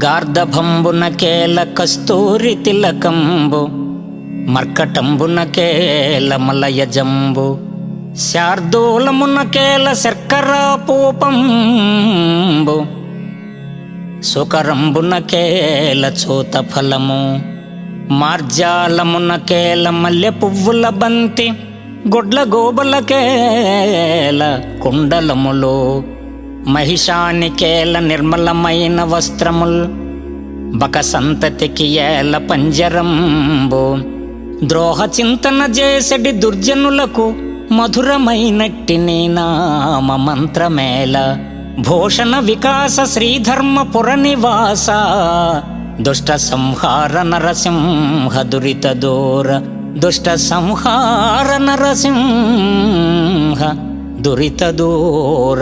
గార్ధభంబున కేల కస్తూరి తిలకంబు మర్కటంబున కేల మలయజంబు శార్దూలమున కేల శర్కరా పూపంబు సుకరంబున కేల చూత ఫలము మార్జాలమున కేల మల్లె పువ్వుల బంతి గొడ్ల గోబల కేల కుండలములు మహిషాని కేల నిర్మలమైన వస్త్రముల్ బక సంతతికి ఏల పంజరంబు ద్రోహ చింతన చేసడి దుర్జనులకు మధురమైనట్టి నీ నామ మంత్రమేల భూషణ వికాస శ్రీధర్మపుర నివాస దుష్ట సంహార నరసింహ దురిత దూర దుష్ట సంహార నరసింహ దురిత దూర.